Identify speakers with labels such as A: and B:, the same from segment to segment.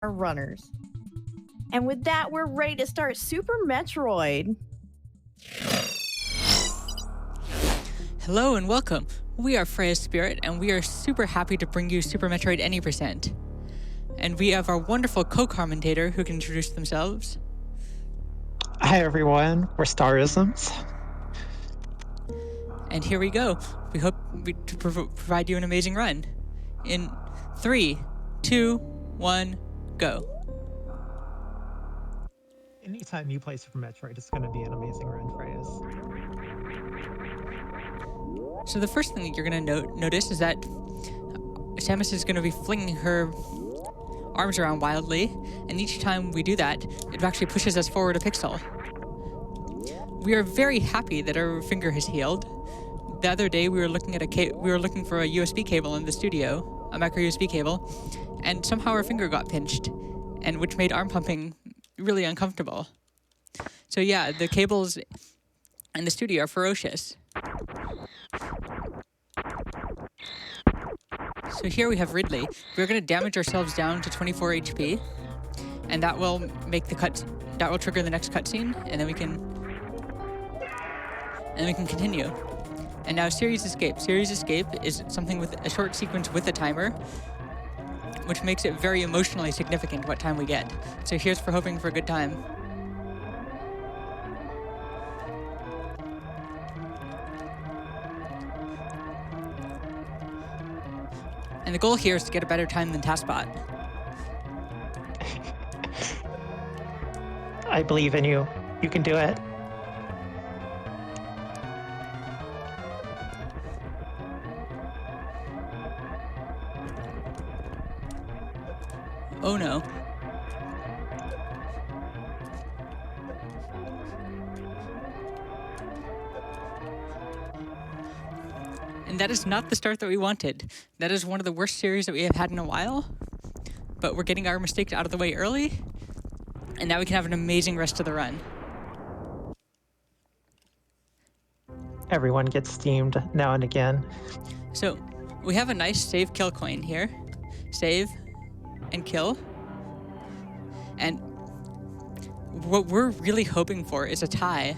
A: our runners. And with that, we're ready to start Super Metroid.
B: Hello and welcome. We are FreyasSpirit, and we are super happy to bring you Super Metroid Any %. And we have our wonderful co-commentator who can introduce themselves.
C: Hi everyone, we're Starisms.
B: And here we go. We hope to provide you an amazing run. In 3, 2, 1, go.
C: Anytime you play Super Metroid, it's going to be an amazing run, Freyas.
B: So the first thing that you're going to notice is that Samus is going to be flinging her arms around wildly, and each time we do that, it actually pushes us forward a pixel. We are very happy that our finger has healed. The other day, we were looking for a USB cable in the studio, a micro USB cable, and somehow our finger got pinched, and which made arm pumping really uncomfortable. So yeah, the cables in the studio are ferocious. So here we have Ridley. We're going to damage ourselves down to 24 HP, and that will make that will trigger the next cutscene, and then we can continue. And now Series Escape. Series Escape is something with a short sequence with a timer, which makes it very emotionally significant what time we get. So here's for hoping for a good time. And the goal here is to get a better time than TaskBot.
C: I believe in you. You can do it.
B: Oh no. And that is not the start that we wanted. That is one of the worst series that we have had in a while. But we're getting our mistakes out of the way early, and now we can have an amazing rest of the run.
C: Everyone gets steamed now and again.
B: So we have a nice save kill coin here. Save and kill. And what we're really hoping for is a tie.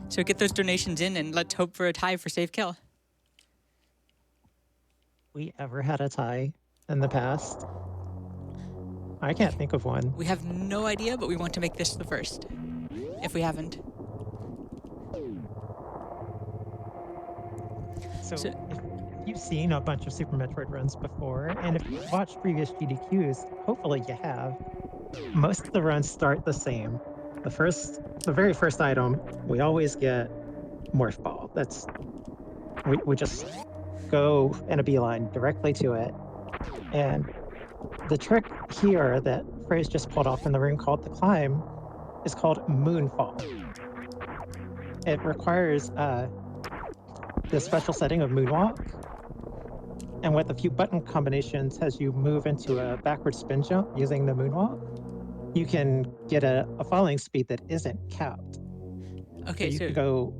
B: So get those donations in and let's hope for a tie for save kill.
C: We ever had a tie in the past? I can't think of one.
B: We have no idea, but we want to make this the first, if we haven't.
C: So if you've seen a bunch of Super Metroid runs before, and if you've watched previous GDQs, hopefully you have, most of the runs start the same. The very first item, we always get Morph Ball. We just go in a beeline directly to it. And the trick here that Freyas just pulled off in the room called the climb is called Moonfall. It requires the special setting of Moonwalk, and with a few button combinations, as you move into a backward spin jump using the Moonwalk, you can get a falling speed that isn't capped.
B: Okay,
C: so you can go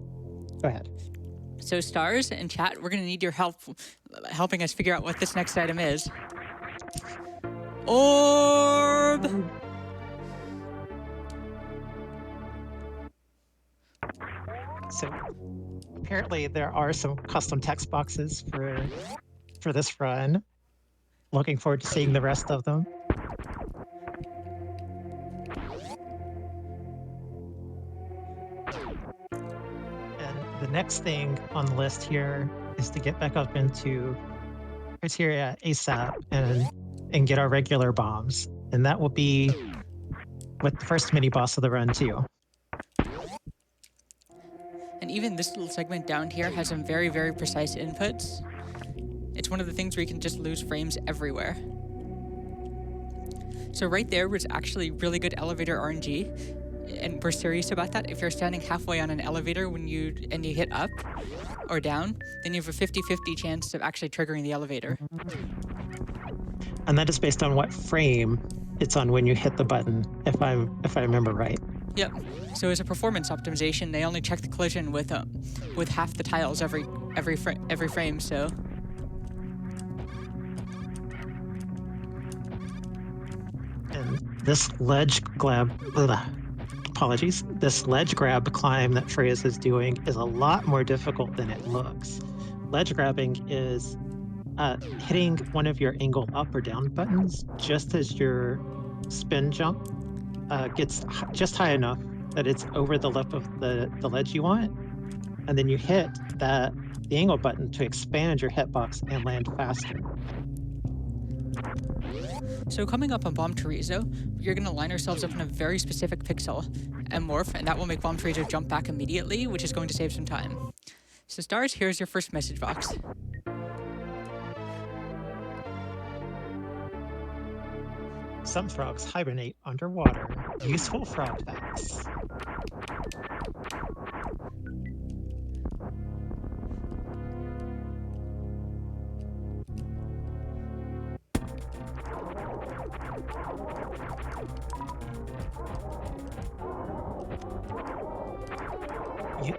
C: ahead.
B: So stars and chat, we're going to need your help helping us figure out what this next item is. Orb!
C: So apparently there are some custom text boxes for this run. Looking forward to seeing the rest of them. And the next thing on the list here is to get back up into criteria ASAP and get our regular bombs. And that will be with the first mini boss of the run too.
B: And even this little segment down here has some very, very precise inputs. It's one of the things where you can just lose frames everywhere. So right there was actually really good elevator RNG, and we're serious about that. If you're standing halfway on an elevator and you hit up or down, then you have a 50-50 chance of actually triggering the elevator.
C: And that is based on what frame it's on when you hit the button, if I remember right.
B: Yep. So as a performance optimization, they only check the collision with half the tiles every frame. So
C: And this ledge this ledge grab climb that Freyas is doing is a lot more difficult than it looks. Ledge grabbing is hitting one of your angle up or down buttons just as your spin jump gets just high enough that it's over the lip of the ledge you want. And then you hit the angle button to expand your hitbox and land faster.
B: So coming up on Bomb Chorizo, we're going to line ourselves up in a very specific pixel and morph, and that will make Bomb Chorizo jump back immediately, which is going to save some time. So Stars, here's your first message box.
C: Some frogs hibernate underwater. Useful frog facts.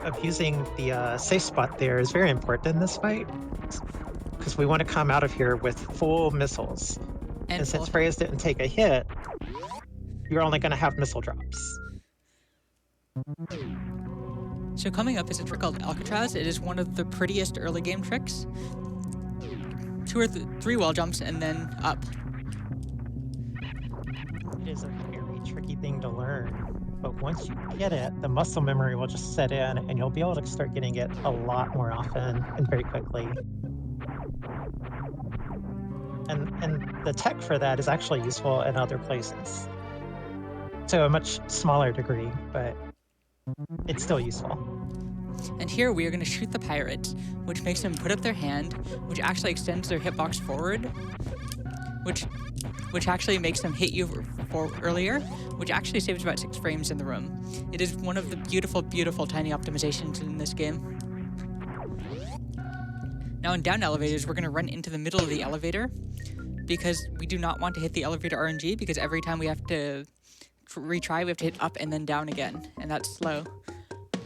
C: Abusing the safe spot there is very important in this fight because we want to come out of here with full missiles. And since Freyas didn't take a hit, you're only going to have missile drops.
B: So coming up is a trick called Alcatraz. It is one of the prettiest early game tricks. 2 or 3 wall jumps and then up.
C: It is a very tricky thing to learn. But once you get it, the muscle memory will just set in and you'll be able to start getting it a lot more often and very quickly. And the tech for that is actually useful in other places. To a much smaller degree, but it's still useful.
B: And here we are going to shoot the pirates, which makes them put up their hand, which actually extends their hitbox forward, which actually makes them hit you for earlier, which actually saves about 6 frames in the room. It is one of the beautiful, beautiful tiny optimizations in this game. Now in down elevators, we're going to run into the middle of the elevator because we do not want to hit the elevator RNG because every time we have to retry, we have to hit up and then down again, and that's slow.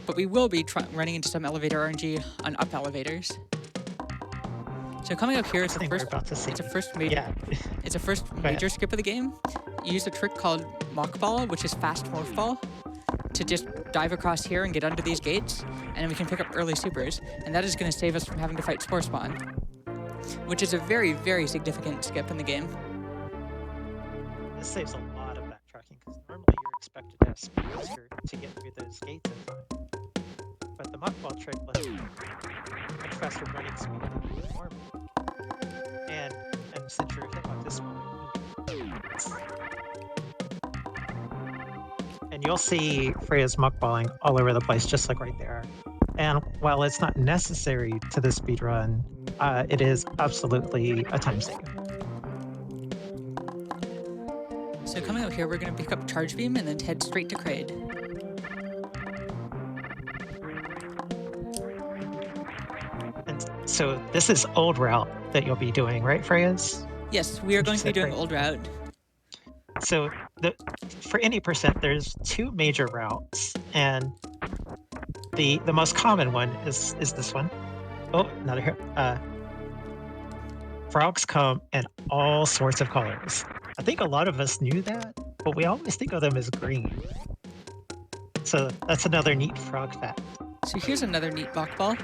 B: But we will be running into some elevator RNG on up elevators. So coming up here, it's a first major skip of the game. You use a trick called Mock Ball, which is fast morph ball, to just dive across here and get under these gates, and then we can pick up early supers, and that is going to save us from having to fight Spore Spawn, which is a very, very significant skip in the game.
C: This saves a lot of backtracking, because normally you're expected to have speed booster to get through those gates in time. But the Mock Ball trick lets you much faster running speed than normal. And since your hitbox is smaller, and you'll see Freyas muckballing all over the place, just like right there. And while it's not necessary to the speedrun, it is absolutely a time save.
B: So coming up here, we're going to pick up Charge Beam and then head straight to Kraid.
C: And so this is old route that you'll be doing, right, Freyas?
B: Yes, we are going to be doing old route.
C: So for any percent, there's 2 major routes, and the most common one is this one. Oh, another here. Frogs come in all sorts of colors. I think a lot of us knew that, but we always think of them as green. So that's another neat frog fact.
B: So here's another neat Mock Ball,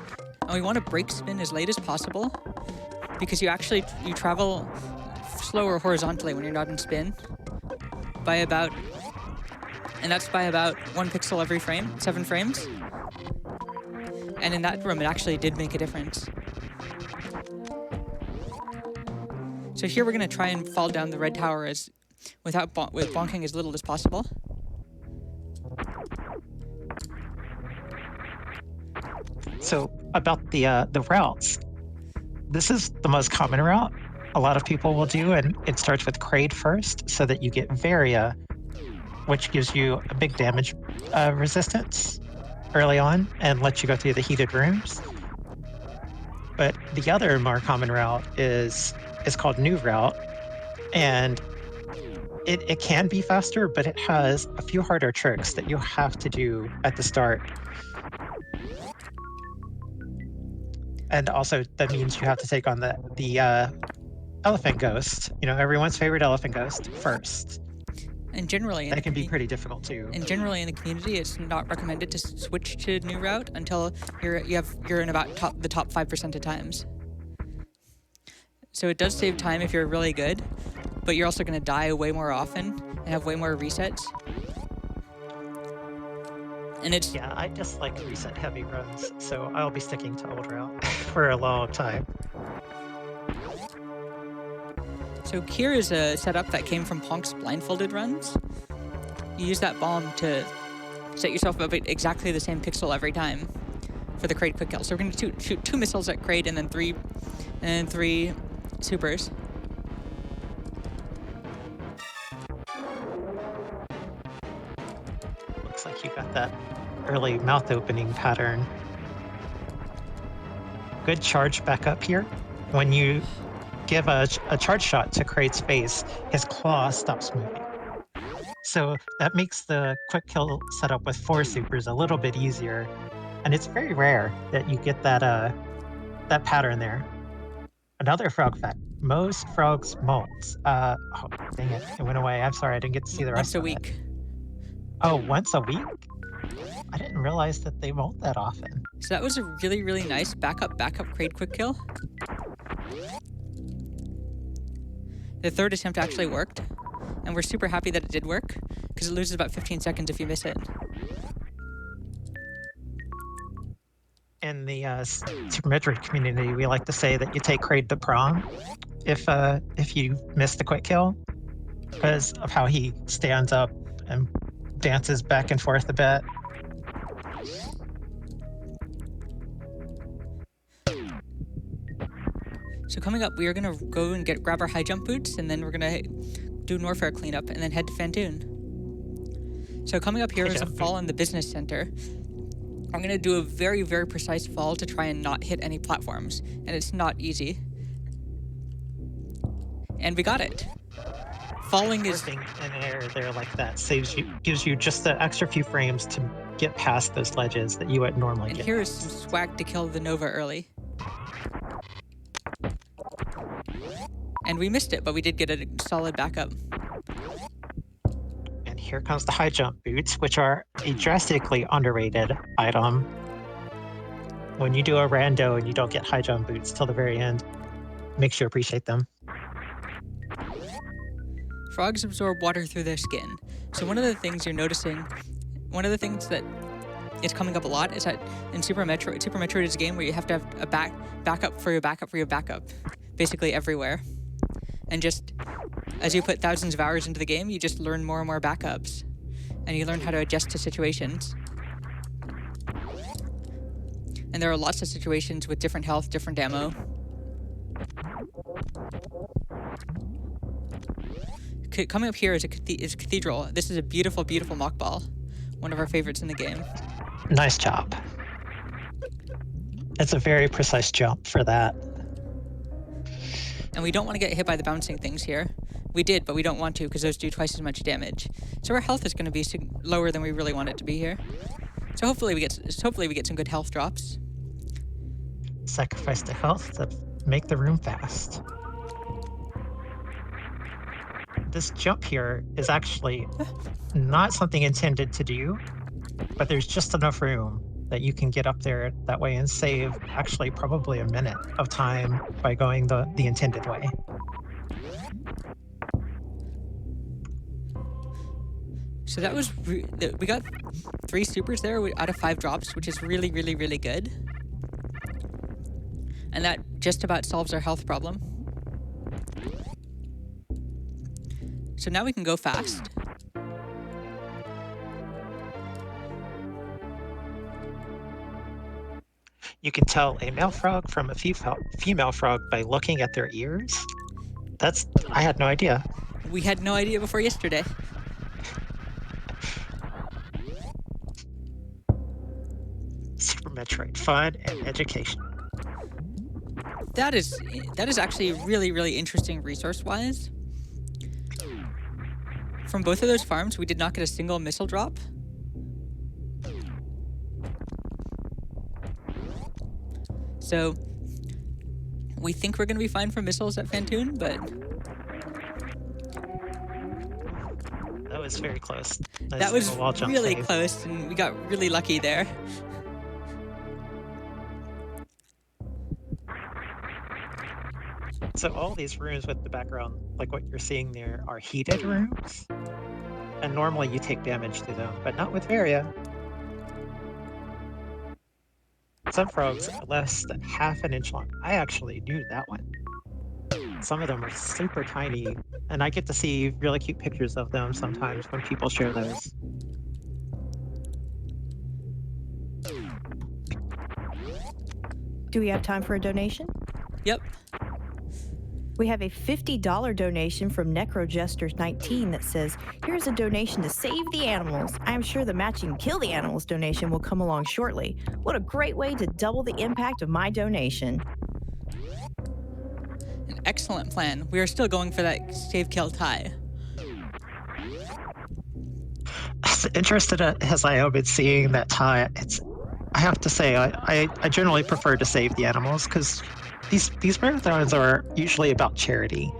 B: and we want to break spin as late as possible because you travel slower horizontally when you're not in spin by about 1 pixel every frame, 7 frames. And in that room, it actually did make a difference. So here we're going to try and fall down the red tower with bonking as little as possible.
C: So about the routes, this is the most common route a lot of people will do, and it starts with Kraid first, so that you get Varia, which gives you a big damage resistance early on and lets you go through the heated rooms. But the other more common route is called New Route, and it can be faster, but it has a few harder tricks that you have to do at the start. And also, that means you have to take on the elephant ghost, everyone's favorite elephant ghost, first.
B: And generally,
C: That can be pretty difficult too.
B: And generally in the community, it's not recommended to switch to new route until you're in about the top 5% of times. So it does save time if you're really good, but you're also going to die way more often and have way more resets. And it's
C: Yeah, I just like reset heavy runs, so I'll be sticking to old route for a long time.
B: So here is a setup that came from Ponk's blindfolded runs. You use that bomb to set yourself up at exactly the same pixel every time for the Kraid quick kill. So we're going to shoot 2 missiles at Kraid and then three supers.
C: Looks like you got that early mouth opening pattern. Good charge back up here. When you give a charge shot to Kraid's face, his claw stops moving. So that makes the quick kill setup with 4 supers a little bit easier. And it's very rare that you get that that pattern there. Another frog fact. Most frogs molt. Oh, dang it. It went away. I'm sorry. I didn't get to see the rest
B: Once a
C: of it.
B: week.
C: Oh, once a week? I didn't realize that they molt that often.
B: So that was a really, really nice backup Kraid quick kill. The third attempt actually worked, and we're super happy that it did work, because it loses about 15 seconds if you miss it.
C: In the Super Metroid community, we like to say that you take Kraid to prom if you miss the quick kill, because of how he stands up and dances back and forth a bit.
B: So coming up, we are going to go and grab our high jump boots, and then we're going to do an warfare cleanup, and then head to Fantoon. So coming up here is a fall in the business center. I'm going to do a very, very precise fall to try and not hit any platforms, and it's not easy. And we got it. Falling is...
C: Working in air there like that gives you just the extra few frames to get past those ledges that you would normally
B: And
C: get.
B: here is some swag to kill the Nova early. And we missed it, but we did get a solid backup.
C: And here comes the high jump boots, which are a drastically underrated item. When you do a rando and you don't get high jump boots till the very end, makes you appreciate them.
B: Frogs absorb water through their skin. So one of the things you're noticing, one of the things that is coming up a lot is that in Super Metroid is a game where you have to have a backup for your backup for your backup, basically everywhere. And just as you put thousands of hours into the game, you just learn more and more backups, and you learn how to adjust to situations. And there are lots of situations with different health, different ammo. Coming up here is Cathedral. This is a beautiful, beautiful mock ball. One of our favorites in the game.
C: Nice job. It's a very precise jump for that.
B: And we don't want to get hit by the bouncing things here. We did, but we don't want to because those do twice as much damage. So our health is going to be lower than we really want it to be here. So hopefully we get some good health drops.
C: Sacrifice the health to make the room fast. This jump here is actually not something intended to do, but there's just enough room that you can get up there that way and save actually probably a minute of time by going the intended way.
B: So that was, we got 3 supers there out of 5 drops, which is really, really, really good. And that just about solves our health problem. So now we can go fast.
C: You can tell a male frog from a female frog by looking at their ears. I had no idea.
B: We had no idea before yesterday.
C: Super Metroid, fun and education.
B: That is actually really, really interesting resource-wise. From both of those farms, we did not get a single missile drop. So we think we're going to be fine for missiles at Fantoon, but...
C: That was very close. Nice
B: That was
C: little wall jump
B: really
C: save.
B: close, and we got really lucky there.
C: So all these rooms with the background, like what you're seeing there, are heated rooms. And normally you take damage to them, but not with Varia. Some frogs are less than half an inch long. I actually knew that one. Some of them are super tiny, and I get to see really cute pictures of them sometimes when people share those.
A: Do we have time for a donation?
B: Yep.
A: We have a $50 donation from Necrojesters19 that says, here's a donation to save the animals. I'm sure the matching kill the animals donation will come along shortly. What a great way to double the impact of my donation.
B: An excellent plan. We are still going for that save kill tie.
C: As interested as I am in seeing that tie, I have to say, I generally prefer to save the animals because these marathons are usually about charity.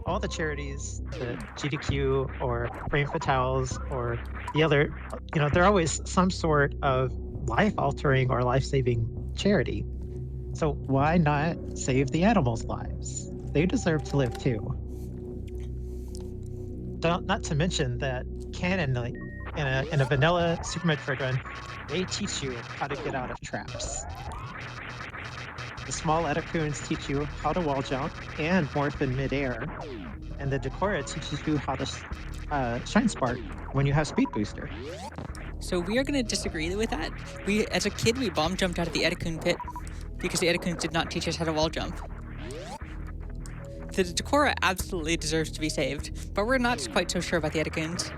C: All the charities, the GDQ or Frame Fatales or the other, they're always some sort of life-altering or life-saving charity. So why not save the animals' lives? They deserve to live too. Not to mention that canon, like in a vanilla Super Metroid run, they teach you how to get out of traps. The small Etacoons teach you how to wall jump and morph in midair, and the Decora teaches you how to Shine Spark when you have Speed Booster.
B: So we are going to disagree with that. As a kid, we bomb jumped out of the Etacoon pit because the Etacoons did not teach us how to wall jump. The Decora absolutely deserves to be saved, but we're not quite so sure about the Etacoons.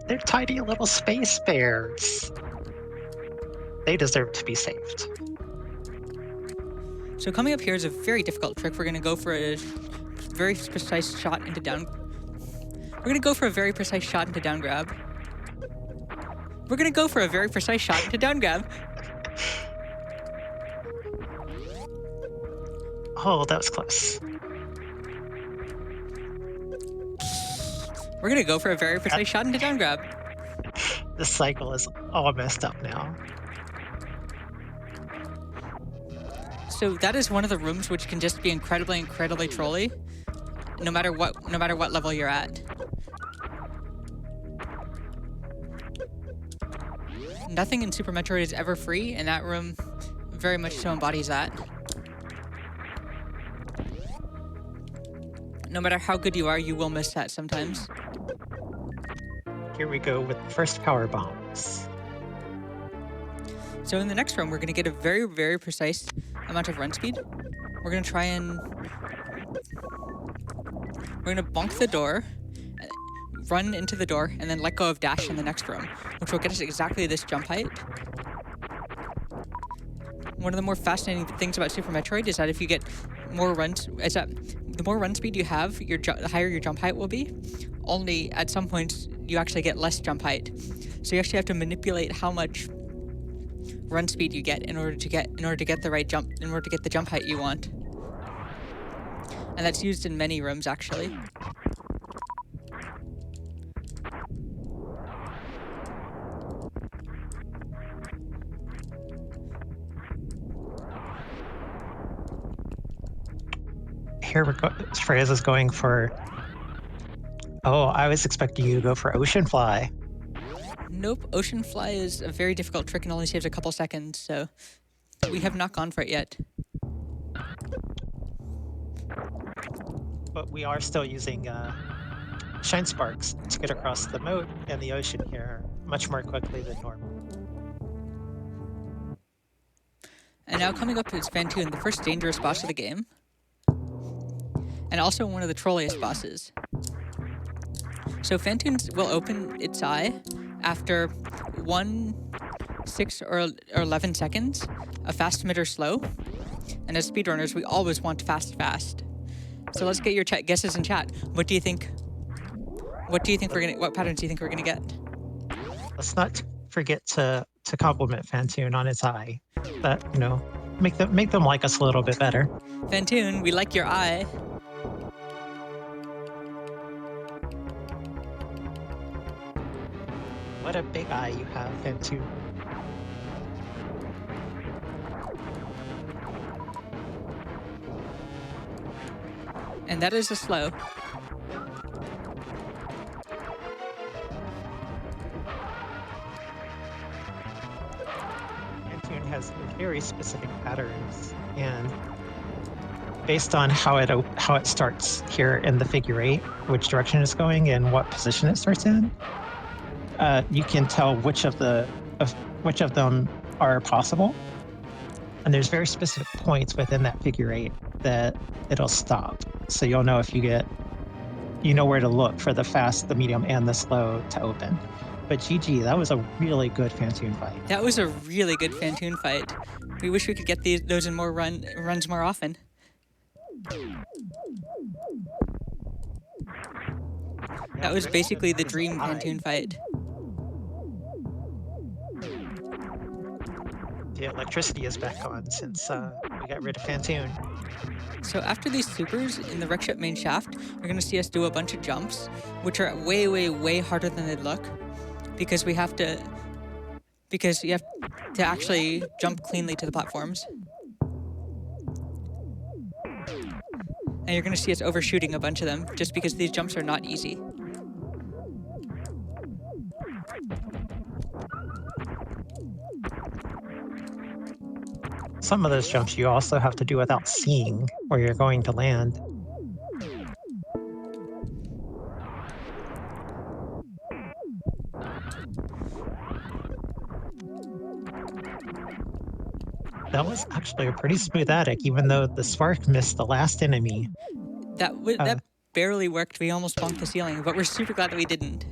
C: They're tiny little space bears. They deserve to be saved.
B: So coming up here is a very difficult trick. We're going to go for a very precise shot into down. We're going to go for a very precise shot into down grab. We're going to go for a very precise shot into down grab.
C: Oh, that was close.
B: We're going to go for a very precise shot into down grab.
C: This cycle is all messed up now.
B: So that is one of the rooms which can just be incredibly, incredibly trolly, no matter what level you're at. Nothing in Super Metroid is ever free, and that room very much so embodies that. No matter how good you are, you will miss that sometimes.
C: Here we go with the first power bombs.
B: So in the next room, we're going to get a very, very precise amount of run speed. We're going to try and... We're going to bonk the door, run into the door, and then let go of dash in the next room, which will get us exactly this jump height. One of the more fascinating things about Super Metroid is that if you get more runs, the more run speed you have, the higher your jump height will be. Only at some points you actually get less jump height. So you actually have to manipulate how much run speed you get in order to get the right jump, in order to get the jump height you want. And that's used in many rooms actually.
C: Here we go. Freyas is going for... Oh, I was expecting you to go for Ocean Fly.
B: Nope, Ocean Fly is a very difficult trick and only saves a couple seconds, so we have not gone for it yet.
C: But we are still using Shine Sparks to get across the moat and the ocean here much more quickly than normal.
B: And now coming up is Fantoon, the first dangerous boss of the game. And also one of the trolliest bosses. So Fantoon will open its eye after 1, 6, or 11 seconds, a fast, mid, or slow. And as speedrunners, we always want fast. So let's get your guesses in chat. What do you think? What patterns do you think we're gonna get?
C: Let's not forget to compliment Fantoon on its eye. That, make them like us a little bit better.
B: Fantoon, we like your eye.
C: What a big eye you have, Fantu.
B: And that is a slow.
C: Pantune has very specific patterns, and based on how it starts here in the figure eight, which direction it's going and what position it starts in, you can tell which of them are possible. And there's very specific points within that figure eight that it'll stop. So you'll know if you know where to look for the fast, the medium, and the slow to open. But GG, that was a really good Pantune fight.
B: That was a really good Fantoon fight. We wish we could get those in more runs more often. That was basically the dream Fantoon fight.
C: The electricity is back on since we got rid of Fantoon.
B: So after these supers in the wreckship main shaft, you're going to see us do a bunch of jumps, which are way, way, way harder than they look, because you have to actually jump cleanly to the platforms. And you're going to see us overshooting a bunch of them, just because these jumps are not easy.
C: Some of those jumps you also have to do without seeing where you're going to land. That was actually a pretty smooth attic, even though the spark missed the last enemy.
B: That barely worked. We almost bumped the ceiling, but we're super glad that we didn't.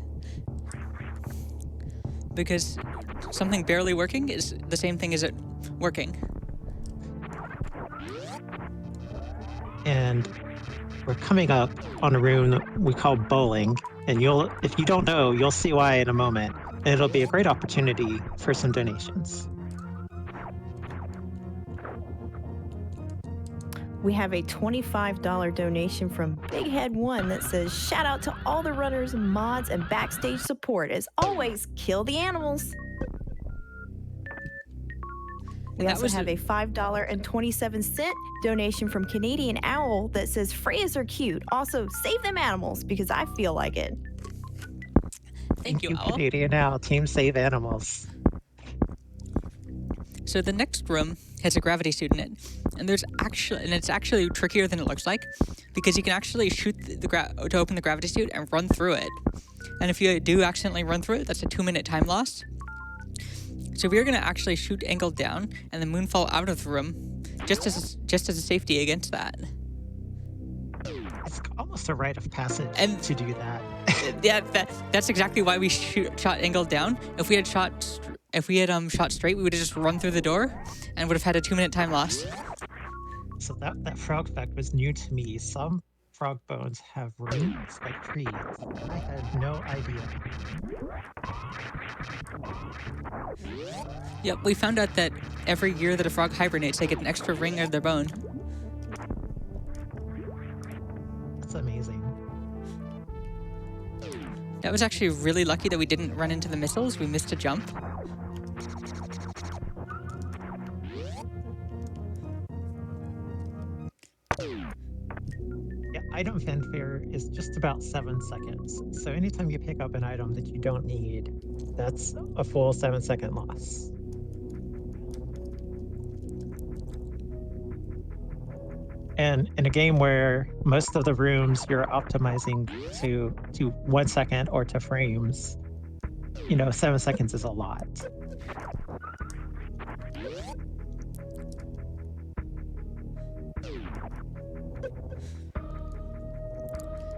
B: Because something barely working is the same thing as it working.
C: And we're coming up on a room we call bowling, and if you don't know, you'll see why in a moment. And it'll be a great opportunity for some donations.
A: We have a $25 donation from Big Head One that says, shout out to all the runners, mods, and backstage support. As always, kill the animals. We also have a $5.27 donation from Canadian Owl that says, Freyas are cute. Also, save them animals because I feel like it.
B: Thank you, Owl.
C: Canadian Owl, Team Save Animals.
B: So the next room has a gravity suit in it, and it's actually trickier than it looks like, because you can actually shoot to open the gravity suit and run through it. And if you do accidentally run through it, that's a 2-minute time loss. So we are going to actually shoot angled down and then moonfall out of the room, just as a safety against that.
C: It's almost a rite of passage to do that.
B: Yeah, that's exactly why we shot angled down. If we had shot straight, we would have just run through the door and would have had a 2-minute time loss.
C: So that frog fact was new to me. Some frog bones have rings like trees. I had no idea.
B: Yep, we found out that every year that a frog hibernates, they get an extra ring of their bone.
C: That's amazing.
B: That was actually really lucky that we didn't run into the missiles. We missed a jump.
C: Yeah, item fanfare is just about 7 seconds. So anytime you pick up an item that you don't need, that's a full 7-second loss. And in a game where most of the rooms you're optimizing to 1 second or to frames, 7 seconds is a lot.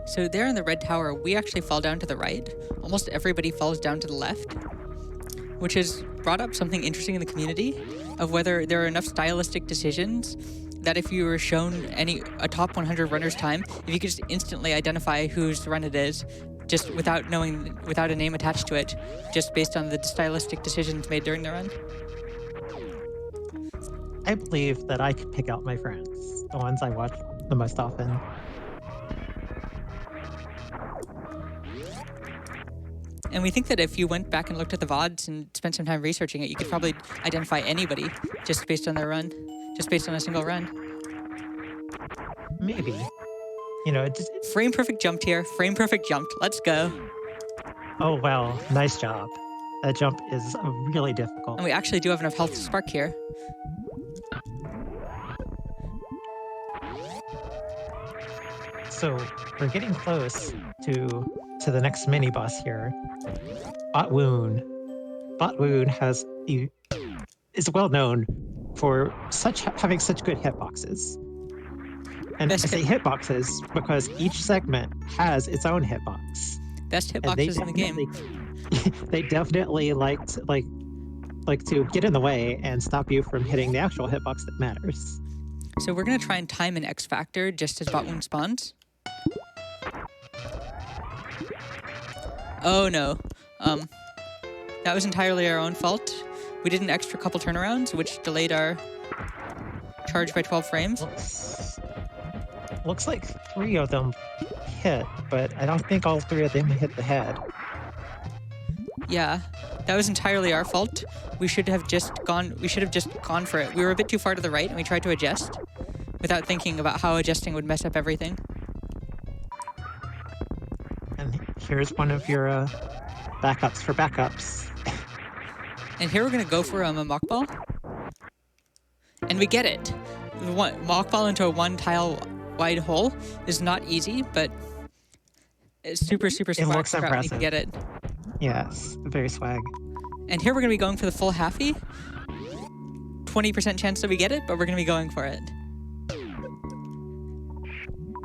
B: So there in the red tower, we actually fall down to the right. Almost everybody falls down to the left, which has brought up something interesting in the community of whether there are enough stylistic decisions that if you were shown a top 100 runner's time, if you could just instantly identify whose run it is, just without a name attached to it, just based on the stylistic decisions made during the run.
C: I believe that I could pick out my friends, the ones I watch the most often.
B: And we think that if you went back and looked at the VODs and spent some time researching it, you could probably identify anybody just based on their run, just based on a single run.
C: Maybe. You know,
B: Frame perfect jumped here. Frame perfect jumped. Let's go.
C: oh, wow. Nice job. That jump is really difficult.
B: And we actually do have enough health to spark here.
C: So we're getting close to the next mini boss here. Botwoon. Botwoon is well known for having such good hitboxes. And I say hitboxes because each segment has its own hitbox.
B: Best hitboxes in the game.
C: They definitely like to get in the way and stop you from hitting the actual hitbox that matters.
B: So we're gonna try and time an X Factor just as Botwoon spawns. Oh no. That was entirely our own fault. We did an extra couple turnarounds, which delayed our charge by 12 frames.
C: Looks like 3 of them hit, but I don't think all 3 of them hit the head.
B: Yeah, that was entirely our fault. We should have just gone for it. We were a bit too far to the right and we tried to adjust without thinking about how adjusting would mess up everything.
C: And here's one of your backups for backups.
B: And here we're gonna go for a mock ball. And we get it. Mock ball into a 1 tile wide hole is not easy, but it's super
C: It looks
B: smart.
C: impressive.
B: We can get it.
C: Yes, very swag.
B: And here we're gonna be going for the full halfie. 20% chance that we get it, but we're gonna be going for it.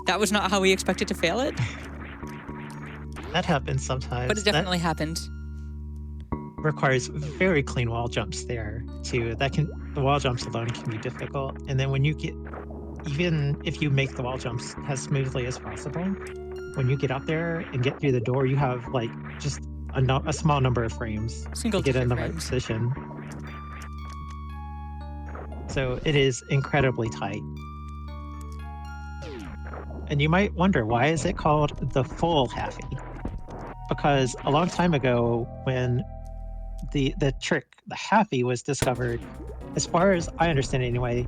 B: That was not how we expected to fail it,
C: That happens sometimes.
B: but it definitely happened.
C: Requires very clean wall jumps there too. The wall jumps alone can be difficult. And then when you get, even if you make the wall jumps as smoothly as possible, when you get up there and get through the door, you have like just a small number of frames
B: Single
C: to get in the
B: digit
C: right
B: frames.
C: position. So it is incredibly tight. And you might wonder, why is it called the full halfie? Because a long time ago, when the trick, the halfie, was discovered, as far as I understand it anyway,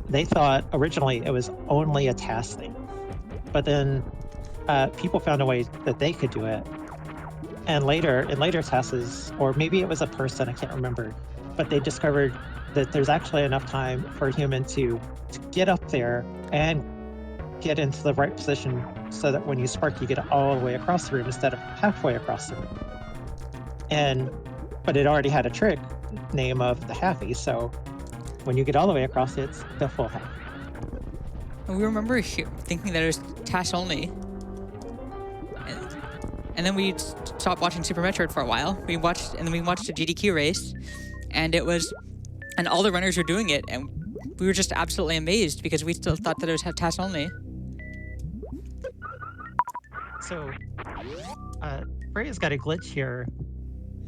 C: they thought originally it was only a task thing. But then people found a way that they could do it. And in later tasks, or maybe it was a person, I can't remember, but they discovered that there's actually enough time for a human to get up there and get into the right position so that when you spark, you get all the way across the room instead of halfway across the room. But it already had a trick name of the halfie, so when you get all the way across, it's the full half.
B: And we remember thinking that it was task only. And then we stopped watching Super Metroid for a while. We watched a GDQ race, and all the runners were doing it, and we were just absolutely amazed because we still thought that it was task only.
C: So, Freya's got a glitch here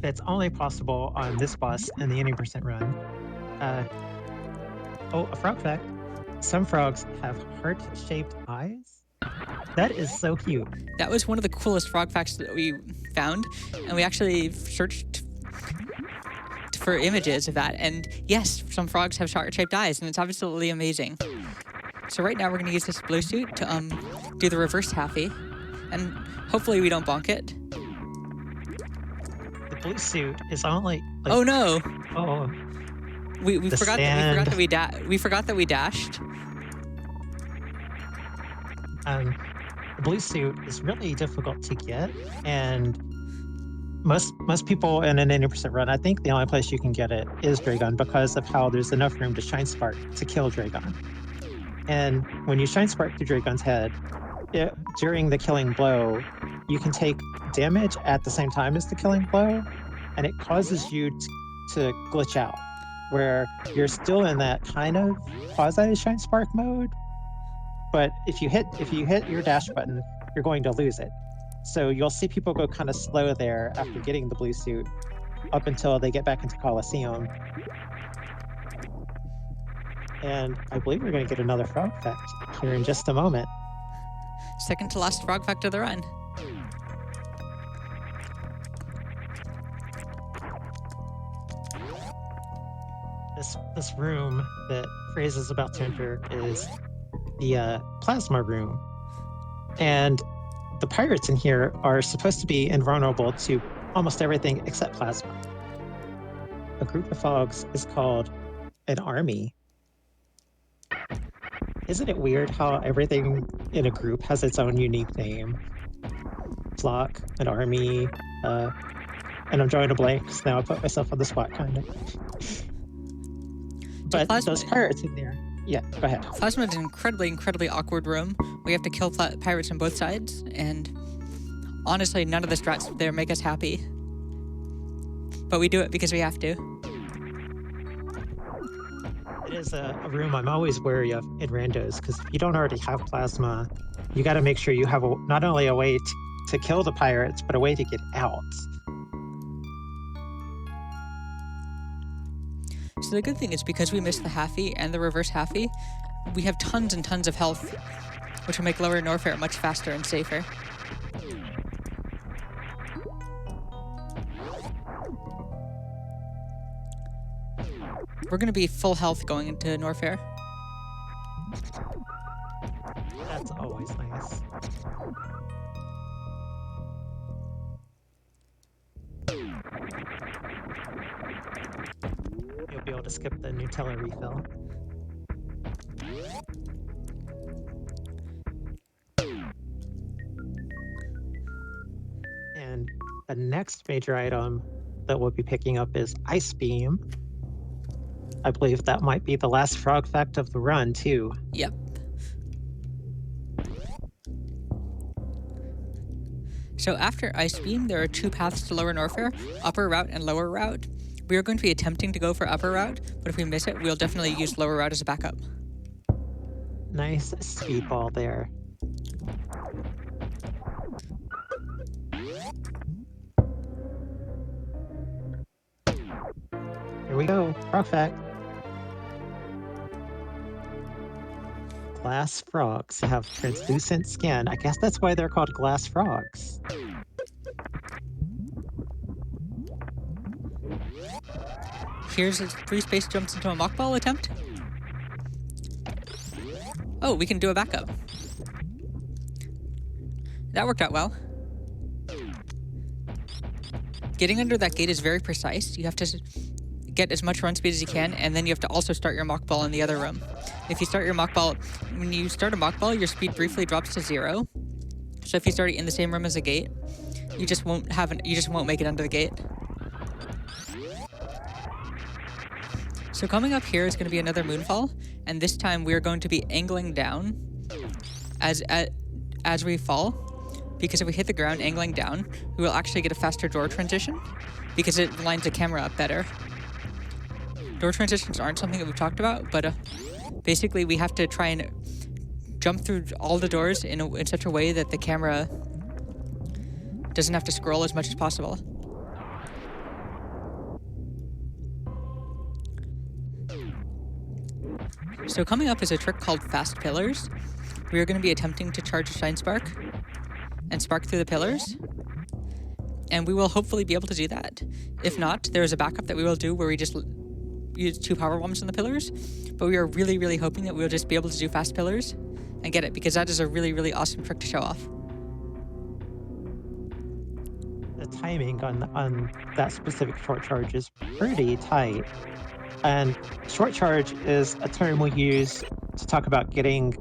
C: that's only possible on this boss in the 80% run. A frog fact. Some frogs have heart-shaped eyes. That is so cute.
B: That was one of the coolest frog facts that we found, and we actually searched for images of that, and yes, some frogs have heart-shaped eyes, and it's absolutely amazing. So right now we're going to use this blue suit to do the reverse halfie, and hopefully we don't bonk it.
C: The blue suit is only like,
B: Oh no!
C: oh,
B: We
C: The
B: forgot
C: sand.
B: we forgot that we dashed.
C: the blue suit is really difficult to get, and most people in an 80% run, I think the only place you can get it is Dragon because of how there's enough room to Shine Spark to kill Dragon. And when you Shine Spark through Dragon's head, during the killing blow, you can take damage at the same time as the killing blow, and it causes you to glitch out, where you're still in that kind of quasi Shine Spark mode, but if you hit your dash button, you're going to lose it. So you'll see people go kind of slow there after getting the blue suit up until they get back into Coliseum. And I believe we're going to get another frog fact here in just a moment.
B: Second to last frog fact of the run.
C: this room that Freys is about to enter is the plasma room. And the pirates in here are supposed to be invulnerable to almost everything except plasma. A group of frogs is called an army. Isn't it weird how everything in a group has its own unique name? Flock, an army, and I'm drawing a blank because now I put myself on the spot, kind of. But those pirates in there. Yeah, go ahead.
B: Plasma is an incredibly awkward room. We have to kill pirates on both sides, and honestly, none of the strats there make us happy. But we do it because we have to.
C: It is a room I'm always wary of in randos, because if you don't already have plasma, you got to make sure you have not only a way to kill the pirates, but a way to get out.
B: So the good thing is, because we missed the halfie and the reverse halfie, we have tons and tons of health, which will make lower Norfair much faster and safer. We're going to be full health going into Norfair.
C: That's always nice. You'll be able to skip the Nutella refill. And the next major item that we'll be picking up is Ice Beam. I believe that might be the last frog fact of the run, too.
B: Yep. So after Ice Beam, there are two paths to Lower Norfair, Upper Route and Lower Route. We are going to be attempting to go for Upper Route, but if we miss it, we'll definitely use Lower Route as a backup.
C: Nice speedball there. Here we go, frog fact. Glass frogs have translucent skin. I guess that's why they're called glass frogs.
B: Here's 3 space jumps into a mock ball attempt. Oh, we can do a backup. That worked out well. Getting under that gate is very precise. You have to get as much run speed as you can, and then you have to also start your mock ball in the other room. If you start your mock ball, when you start a mock ball, your speed briefly drops to 0. So if you start it in the same room as a gate, you just won't make it under the gate. So coming up here is going to be another moonfall, and this time we are going to be angling down as we fall, because if we hit the ground angling down, we will actually get a faster door transition because it lines the camera up better. Door transitions aren't something that we've talked about, but basically we have to try and jump through all the doors in such a way that the camera doesn't have to scroll as much as possible. So coming up is a trick called Fast Pillars. We are going to be attempting to charge a Shine Spark and spark through the pillars, and we will hopefully be able to do that. If not, there is a backup that we will do where we just use 2 power bombs on the pillars, but we are really hoping that we'll just be able to do Fast Pillars and get it, because that is a really awesome trick to show off.
C: The timing on that specific short charge is pretty tight. And short charge is a term we use to talk about getting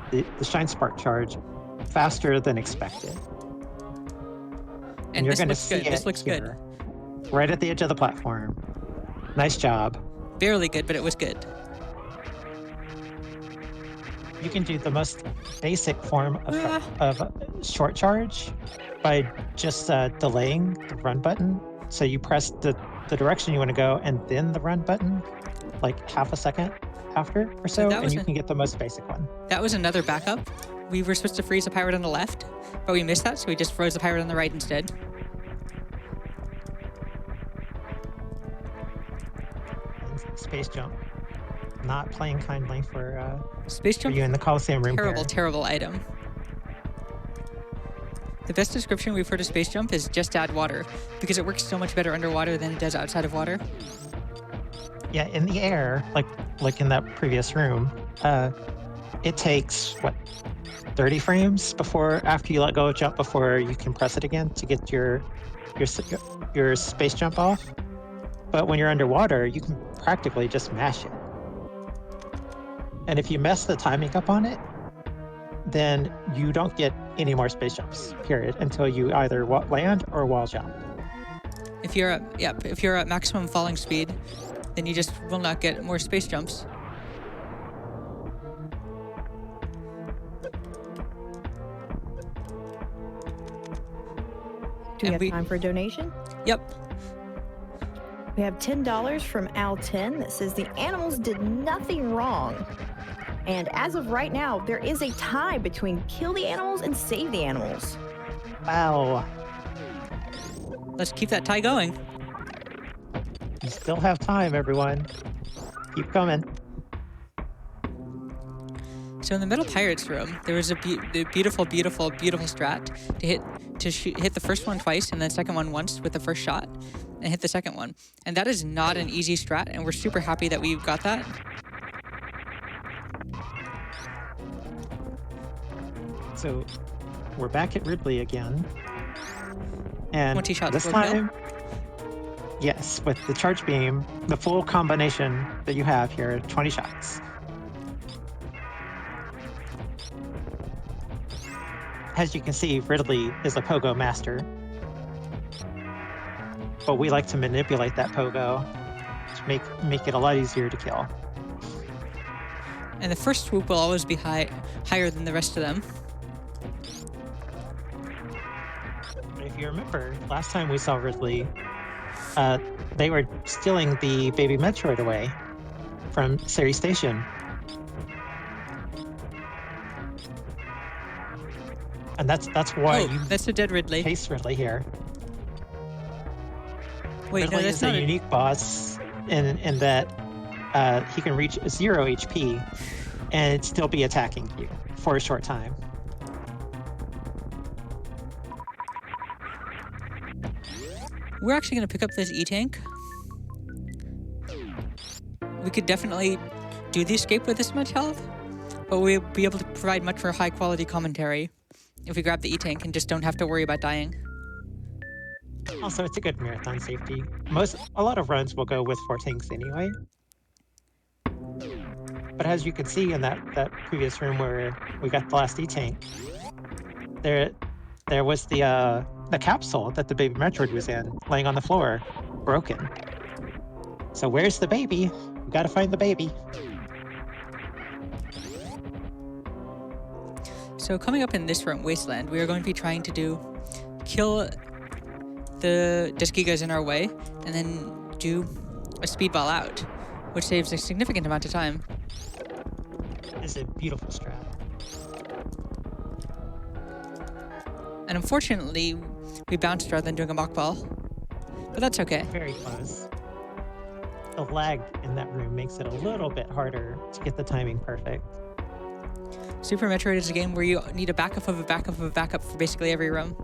C: the Shine Spark charge faster than expected.
B: And
C: you're going to
B: looks
C: see
B: good.
C: it
B: This looks
C: here,
B: good.
C: right at the edge of the platform. Nice job.
B: Barely good, but it was good.
C: You can do the most basic form of short charge by just delaying the run button. So you press the direction you want to go and then the run button, like half a second after or so, and you can get the most basic one.
B: That was another backup. We were supposed to freeze a pirate on the left, but we missed that, so we just froze the pirate on the right instead.
C: Space jump. Not playing kindly for
B: Space jump.
C: You in the Coliseum room.
B: Terrible item. The best description we've heard of space jump is just add water, because it works so much better underwater than it does outside of water.
C: Yeah, in the air, like in that previous room, it takes what 30 frames before after you let go of jump before you can press it again to get your s- your space jump off. But when you're underwater, you can practically just mash it. And if you mess the timing up on it, then you don't get any more space jumps, period, until you either land or wall jump.
B: If you're at maximum falling speed, then you just will not get more space jumps.
A: Do we
B: And
A: have time for a donation?
B: Yep.
A: We have $10 from Al10 that says the animals did nothing wrong. And as of right now, there is a tie between kill the animals and save the animals.
C: Wow.
B: Let's keep that tie going.
C: You still have time, everyone. Keep coming.
B: So in the Metal Pirates room, there was a beautiful strat to hit the first one twice and then the second one once with the first shot, and hit the second one. And that is not an easy strat, and we're super happy that we got that.
C: So we're back at Ridley again. And
B: 20 shots
C: this
B: will kill.
C: time, yes, with the charge beam, the full combination that you have here, 20 shots. As you can see, Ridley is a pogo master. But we like to manipulate that pogo to make it a lot easier to kill.
B: And the first swoop will always be higher than the rest of them.
C: If you remember, last time we saw Ridley, they were stealing the baby Metroid away from Sari Station. And that's why you
B: that's a dead Ridley.
C: chase Ridley here.
B: Wait,
C: Ridley
B: no, that's
C: is
B: not
C: a unique boss in that he can reach 0 HP and still be attacking you for a short time.
B: We're actually going to pick up this E-Tank. We could definitely do the escape with this much health, but we'll be able to provide much more high-quality commentary if we grab the E-Tank and just don't have to worry about dying.
C: Also, it's a good marathon safety. A lot of runs will go with 4 tanks anyway. But as you can see in that previous room where we got the last E-Tank, there was the capsule that the baby Metroid was in, laying on the floor, broken. So where's the baby? We gotta find the baby.
B: So coming up in this room, Wasteland, we are going to be trying to kill the Disgigas in our way, and then do a speedball out, which saves a significant amount of time.
C: It's a beautiful strat.
B: And unfortunately, we bounced rather than doing a mock ball, but that's okay.
C: Very close. The lag in that room makes it a little bit harder to get the timing perfect.
B: Super Metroid is a game where you need a backup of a backup of a backup for basically every room.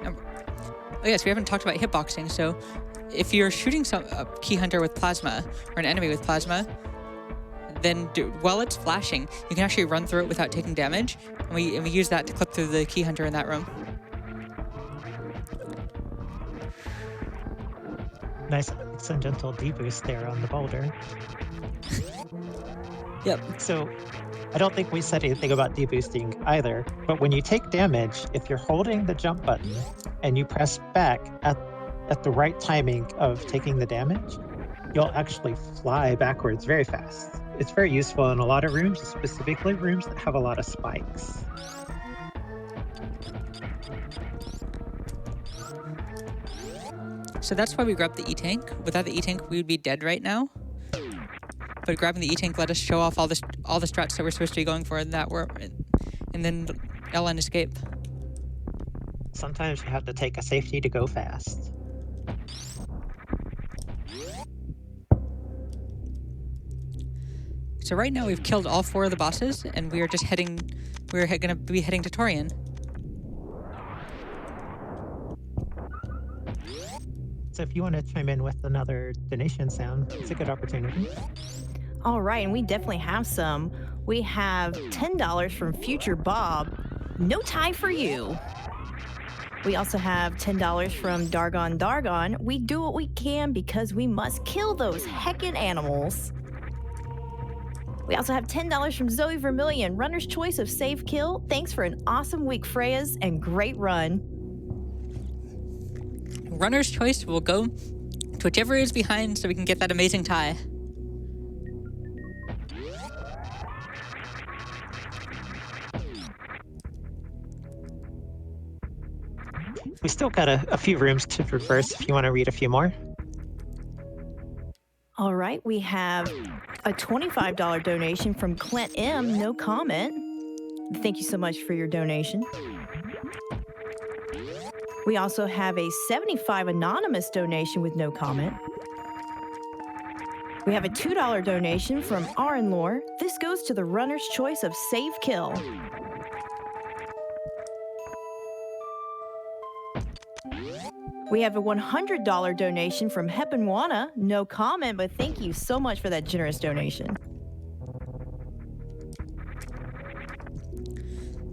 B: Oh yes, we haven't talked about hitboxing, so if you're shooting a key hunter with plasma, or an enemy with plasma, then while it's flashing, you can actually run through it without taking damage, and we use that to clip through the key hunter in that room.
C: Nice accidental deboost there on the boulder.
B: Yep.
C: So, I don't think we said anything about deboosting either, but when you take damage, if you're holding the jump button and you press back at the right timing of taking the damage, you'll actually fly backwards very fast. It's very useful in a lot of rooms, specifically rooms that have a lot of spikes.
B: So that's why we grabbed the E-Tank. Without the E-Tank, we would be dead right now. But grabbing the E-Tank let us show off all the strats that we're supposed to be going for, and then LN escape.
C: Sometimes you have to take a safety to go fast.
B: So right now we've killed all 4 of the bosses, and we are just heading. We're going to be heading to Torian.
C: So if you want to chime in with another donation, Sam, it's a good opportunity.
A: All right, and we definitely have some. We have $10 from Future Bob. No tie for you. We also have $10 from Dargon Dargon. We do what we can because we must kill those heckin' animals. We also have $10 from Zoe Vermillion, runner's choice of save kill. Thanks for an awesome week, Freyas, and great run.
B: Runner's choice will go to whichever is behind so we can get that amazing tie.
C: We still got a few rooms to traverse if you want to read a few more.
A: All right, we have a $25 donation from Clint M. No comment. Thank you so much for your donation. We also have a $75 anonymous donation with no comment. We have a $2 donation from Aaron Lore. This goes to the runner's choice of save kill. We have a $100 donation from Hepenwana. No comment, but thank you so much for that generous donation.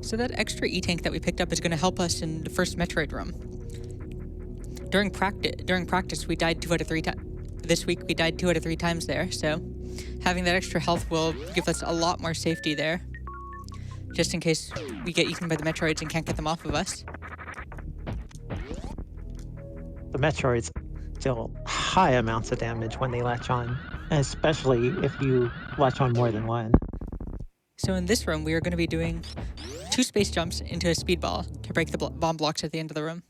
B: So that extra E-tank that we picked up is going to help us in the first Metroid room. During practice, we died 2 out of 3 times. This week, we died 2 out of 3 times there, so having that extra health will give us a lot more safety there, just in case we get eaten by the Metroids and can't get them off of us.
C: The Metroids deal high amounts of damage when they latch on, especially if you latch on more than one.
B: So in this room, we are going to be doing 2 space jumps into a speedball to break the bomb blocks at the end of the room.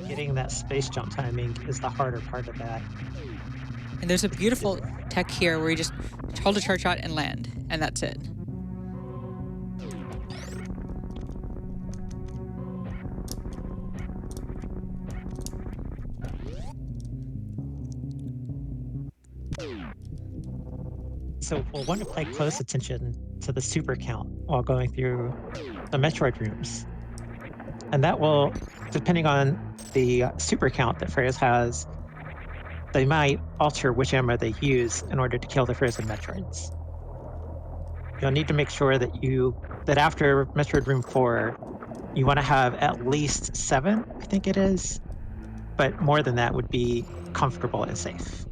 C: Getting that space jump timing is the harder part of that.
B: And there's a beautiful tech here where you just hold a charge shot and land, and that's it.
C: So we'll want to pay close attention to the super count while going through the Metroid rooms. And that will, depending on the super count that Freyas has, they might alter which ammo they use in order to kill the frozen Metroids. You'll need to make sure that after Metroid Room 4, you want to have at least 7, I think it is. But more than that would be comfortable and safe.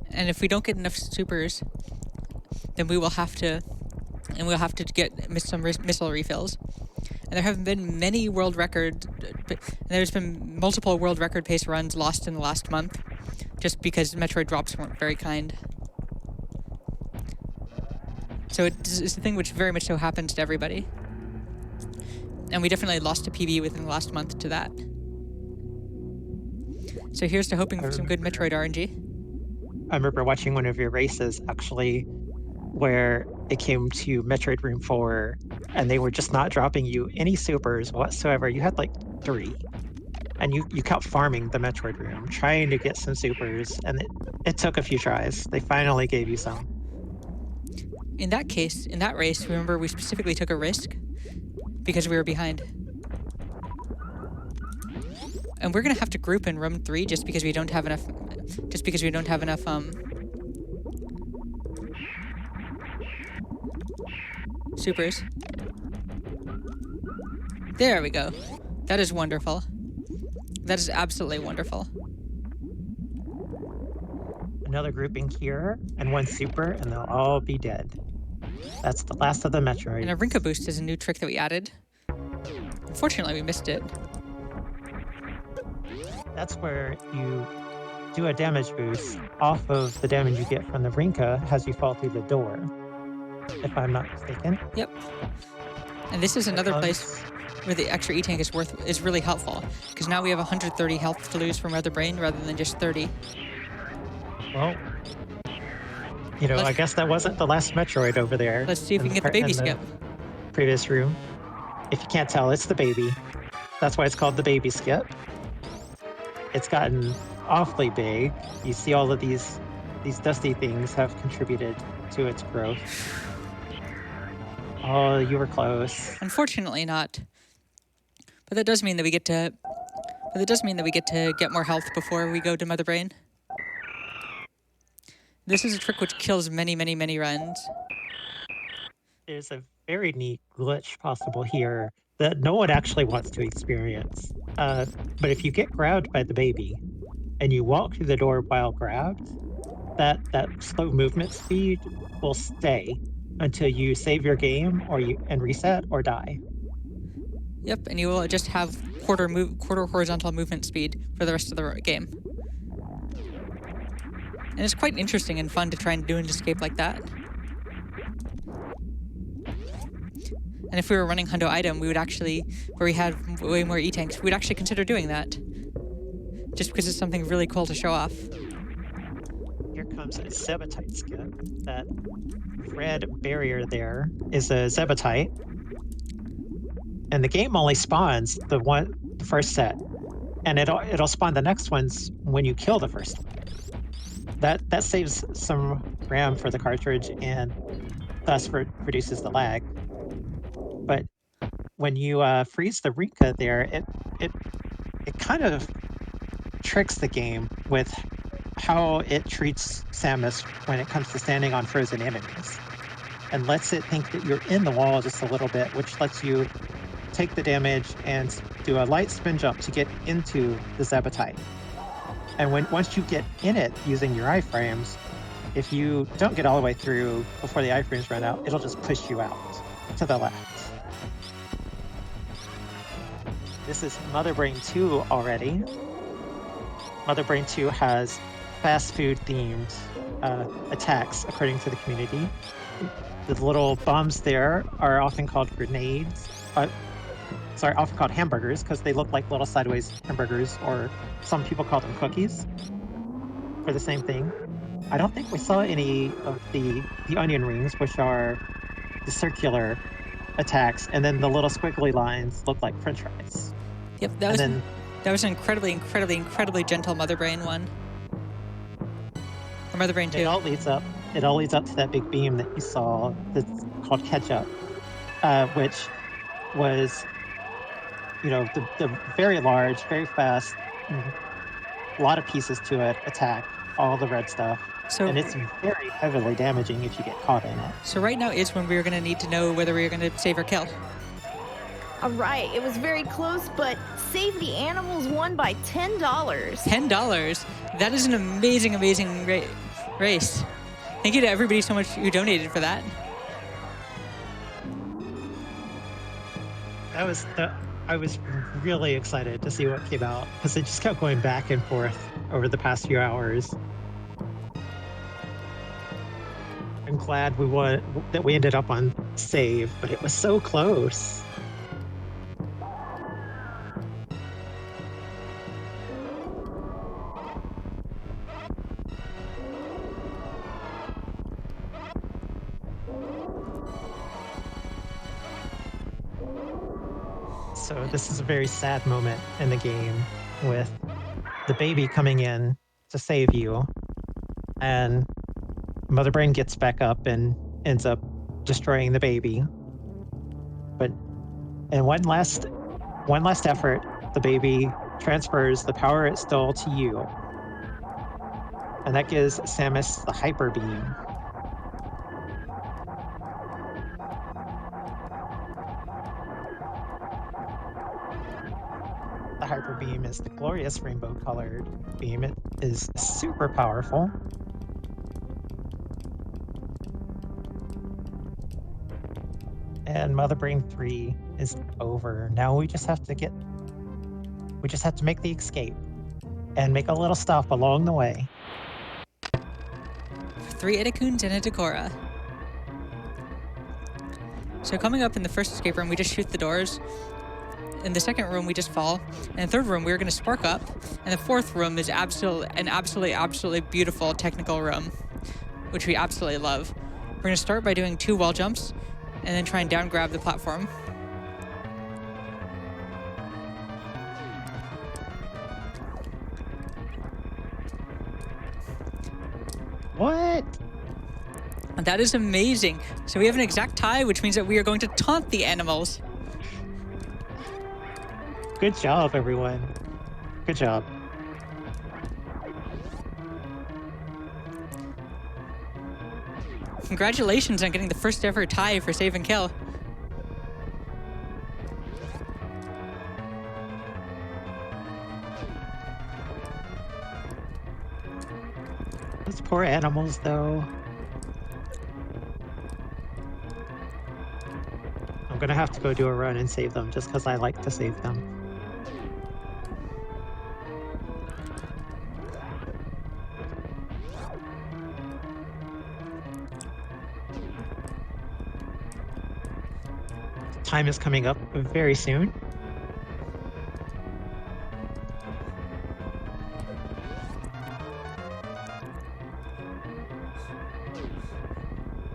B: And if we don't get enough supers, then we'll have to get some missile refills. And there have been many world record. There's been multiple world record pace runs lost in the last month, just because Metroid drops weren't very kind. So it's the thing which very much so happens to everybody. And we definitely lost a PB within the last month to that. So here's to hoping for some good Metroid RNG.
C: I remember watching one of your races, actually, where it came to Metroid Room 4, and they were just not dropping you any supers whatsoever. You had like 3. And you kept farming the Metroid Room, trying to get some supers, and it took a few tries. They finally gave you some.
B: In that case, in that race, remember we specifically took a risk because we were behind. And we're gonna have to group in room 3 just because we don't have enough. Supers. There we go. That is wonderful. That is absolutely wonderful.
C: Another grouping here, and 1 super, and they'll all be dead. That's the last of the Metroid.
B: And a Rinka boost is a new trick that we added. Unfortunately, we missed it.
C: That's where you do a damage boost off of the damage you get from the Rinka as you fall through the door, if I'm not mistaken.
B: Yep. And this is another place where the extra E-tank is really helpful, because now we have 130 health to lose from Other Brain rather than just 30.
C: Well, I guess that wasn't the last Metroid over there.
B: Let's see if we can get the baby skip.
C: Previous room. If you can't tell, it's the baby. That's why it's called the baby skip. It's gotten awfully big. You see all of these dusty things have contributed to its growth. Oh, you were close.
B: Unfortunately not. But that does mean that we get to. But that does mean that we get to get more health before we go to Mother Brain. This is a trick which kills many, many, many runs.
C: There's a very neat glitch possible here that no one actually wants to experience. But if you get grabbed by the baby and you walk through the door while grabbed, that slow movement speed will stay until you save your game and reset or die.
B: Yep, and you will just have quarter horizontal movement speed for the rest of the game. And it's quite interesting and fun to try and do an escape like that. And if we were running Hundo Item, we would actually, where we had way more E-tanks, we'd actually consider doing that. Just because it's something really cool to show off.
C: Here comes a Zebetite skip. That red barrier there is a Zebetite. And the game only spawns the first set. And it'll spawn the next ones when you kill the first one. That saves some RAM for the cartridge and thus reduces the lag. But when you freeze the Rinka there, it kind of tricks the game with how it treats Samus when it comes to standing on frozen enemies, and lets it think that you're in the wall just a little bit, which lets you take the damage and do a light spin jump to get into the Zebetite. And once you get in it using your iframes, if you don't get all the way through before the iframes run out, it'll just push you out to the left. This is Mother Brain 2 already. Mother Brain 2 has fast food themed attacks according to the community. The little bombs there are often called grenades. Often called hamburgers because they look like little sideways hamburgers, or some people call them cookies for the same thing. I don't think we saw any of the onion rings, which are the circular attacks, and then the little squiggly lines look like french fries.
B: Yep, that was an incredibly gentle Mother Brain one. Or Mother Brain 2.
C: It all leads up to that big beam that you saw that's called Ketchup, which was, the very large, very fast, a lot of pieces to it, attack all the red stuff. And it's very heavily damaging if you get caught in it.
B: So right now is when we're going to need to know whether we're going to save or kill.
A: All right, it was very close, but Save the Animals won by $10.
B: $10? That is an amazing race. Thank you to everybody so much who donated for that.
C: I was really excited to see what came out because it just kept going back and forth over the past few hours. I'm glad that we ended up on save, but it was so close. So this is a very sad moment in the game with the baby coming in to save you, and Mother Brain gets back up and ends up destroying the baby. But in one last effort, the baby transfers the power it stole to you, and that gives Samus the hyper beam. The hyper beam is the glorious rainbow colored beam. It is super powerful. And Mother Brain 3 is over. Now we just have to make the escape and make a little stop along the way.
B: 3 Itakuns and a Decora. So coming up in the first escape room, we just shoot the doors. In the second room, we just fall. In the third room, we're going to spark up. And the fourth room is absolutely beautiful technical room, which we absolutely love. We're going to start by doing 2 wall jumps, and then try and down grab the platform.
C: What?
B: That is amazing. So we have an exact tie, which means that we are going to taunt the animals.
C: Good job, everyone. Good job.
B: Congratulations on getting the first ever tie for save and kill.
C: Those poor animals, though. I'm gonna have to go do a run and save them just because I like to save them. Time is coming up very soon.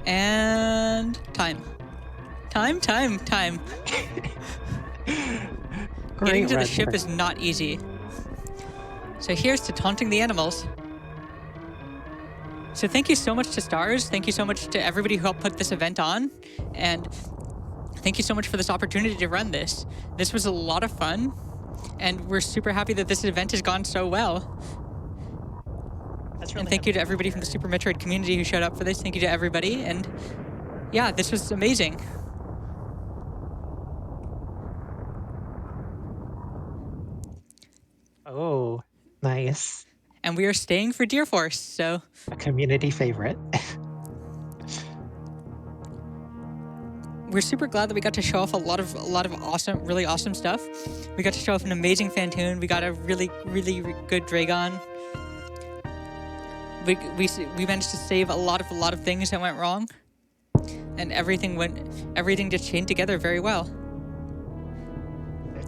B: And time. Time. Getting to the ship is not easy. So here's to taunting the animals. So thank you so much to Stars. Thank you so much to everybody who helped put this event on. And thank you so much for this opportunity to run this. This was a lot of fun. And we're super happy that this event has gone so well. And thank you to everybody from the Super Metroid community who showed up for this. Thank you to everybody. And yeah, this was amazing.
C: Oh, nice.
B: And we are staying for Deer Force, so...
C: A community favorite.
B: We're super glad that we got to show off a lot of awesome, really awesome stuff. We got to show off an amazing Phantoon. We got a really good Dragon. We managed to save a lot of things that went wrong, and everything just chained together very well.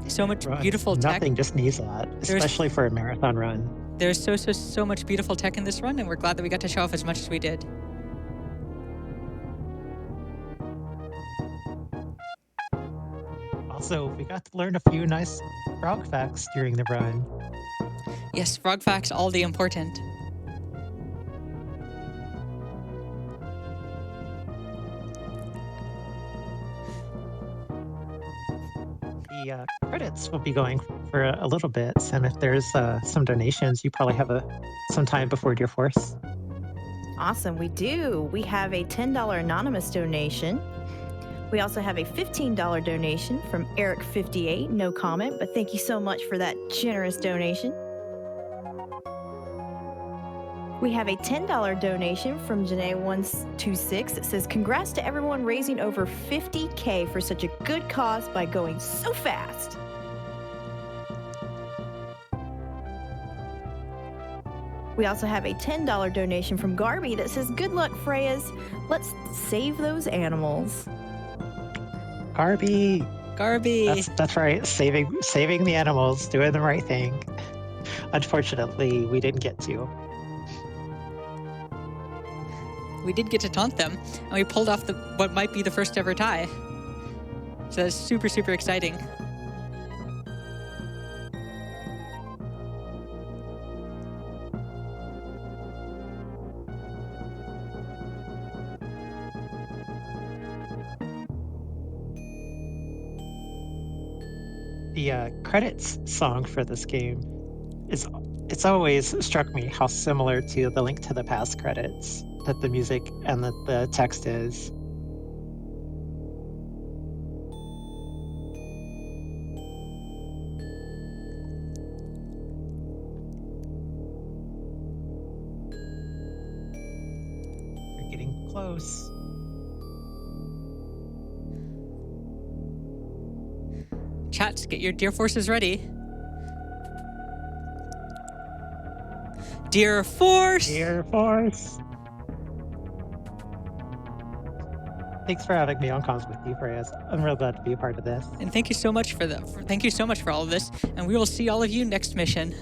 B: So much beautiful tech.
C: Nothing just needs that, especially for a marathon run.
B: There's so much beautiful tech in this run, and we're glad that we got to show off as much as we did.
C: Also, we got to learn a few nice frog facts during the run.
B: Yes, frog facts, all the important.
C: The credits will be going for a little bit, and if there's some donations, you probably have some time before Deer Force.
A: Awesome, we do. We have a $10 anonymous donation. We also have a $15 donation from Eric58. No comment, but thank you so much for that generous donation. We have a $10 donation from Janae126 that says, congrats to everyone raising over $50K for such a good cause by going so fast. We also have a $10 donation from Garby that says, good luck, Freyas. Let's save those animals.
C: Garby. That's right. Saving the animals, doing the right thing. Unfortunately, we didn't get to.
B: We did get to taunt them, and we pulled off what might be the first ever tie. So that's super exciting.
C: The credits song for this game it's always struck me how similar to the Link to the Past credits that the music and the text is. We're getting close.
B: Chats, get your Deer Forces ready. Deer Force!
C: Deer Force! Thanks for having me on comms with you, Freyas. I'm real glad to be a part of this.
B: And thank you so much thank you so much for all of this, and we will see all of you next mission.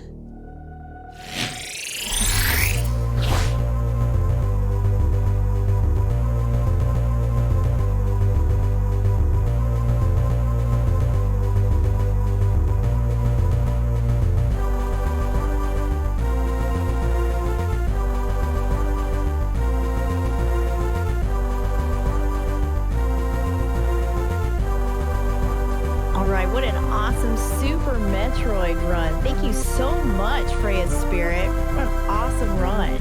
A: awesome Super Metroid run. Thank you so much, FreyasSpirit. What an awesome run.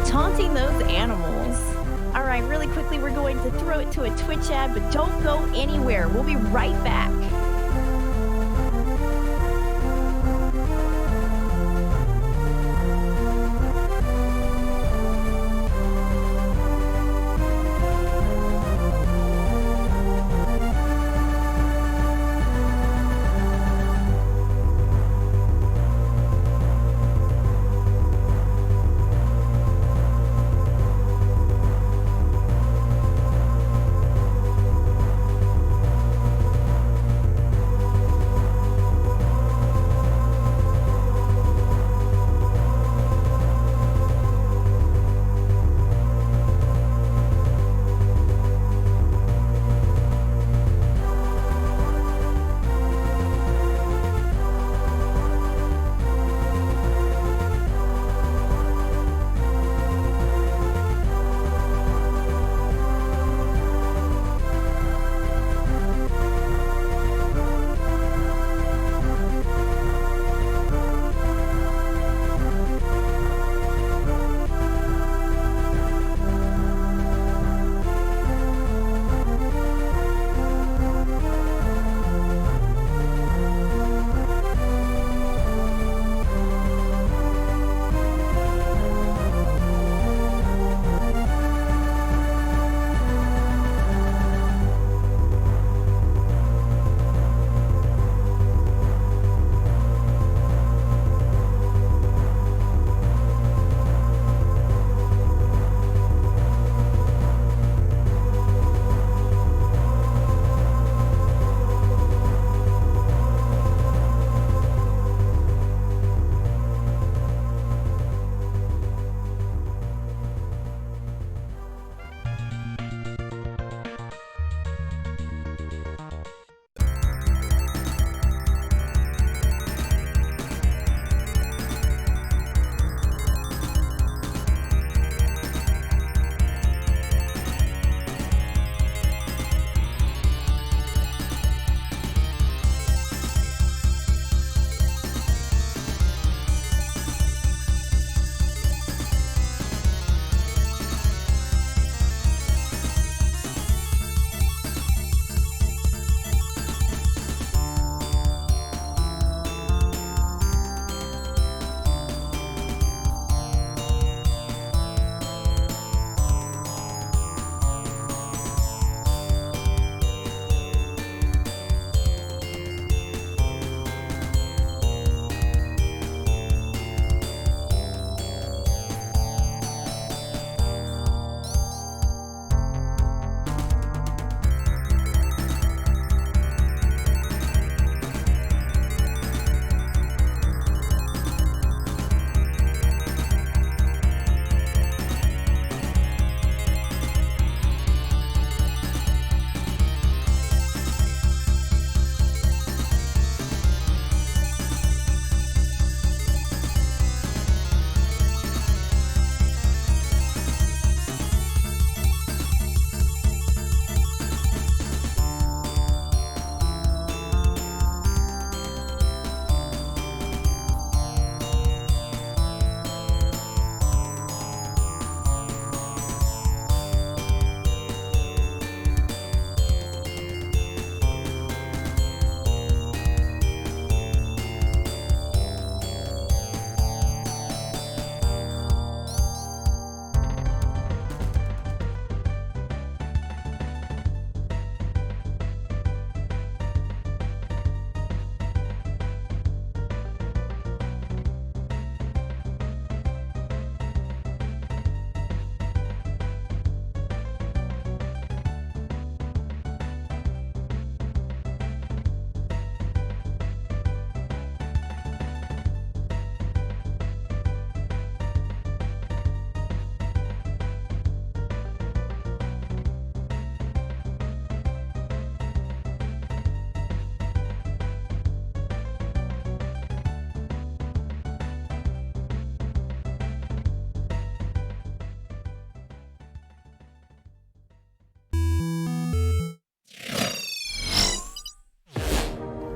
A: Taunting those animals. All right, really quickly, we're going to throw it to a Twitch ad, but don't go anywhere. We'll be right back.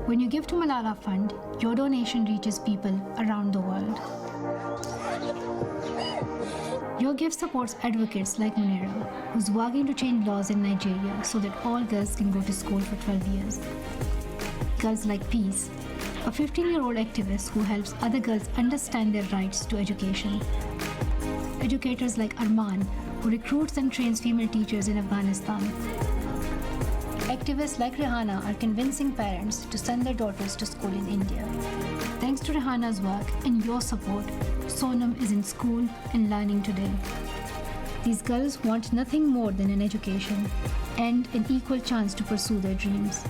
D: When you give to Malala Fund, your donation reaches people around the world. Your gift supports advocates like Munira, who's working to change laws in Nigeria so that all girls can go to school for 12 years. Girls Like Peace, a 15-year-old activist who helps other girls understand their rights to education. Educators like Arman, who recruits and trains female teachers in Afghanistan. Activists like Rihanna are convincing parents to send their daughters to school in India. Thanks to Rihanna's work and your support, Sonam is in school and learning today. These girls want nothing more than an education and an equal chance to pursue their dreams.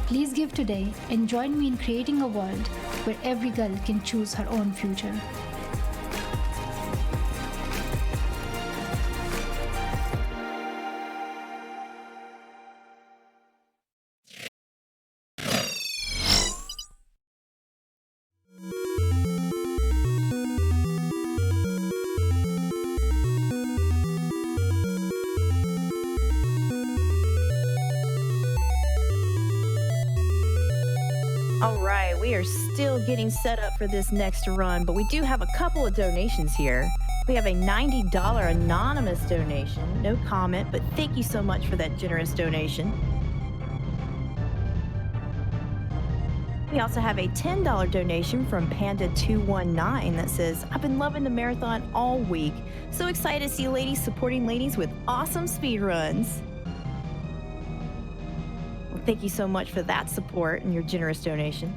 D: Please give today and join me in creating a world where every girl can choose her own future.
A: All right, we are still getting set up for this next run, but we do have a couple of donations here. We have a $90 anonymous donation. No comment, but thank you so much for that generous donation. We also have a $10 donation from Panda219 that says, I've been loving the marathon all week. So excited to see ladies supporting ladies with awesome speed runs. Well, thank you so much for that support and your generous donation.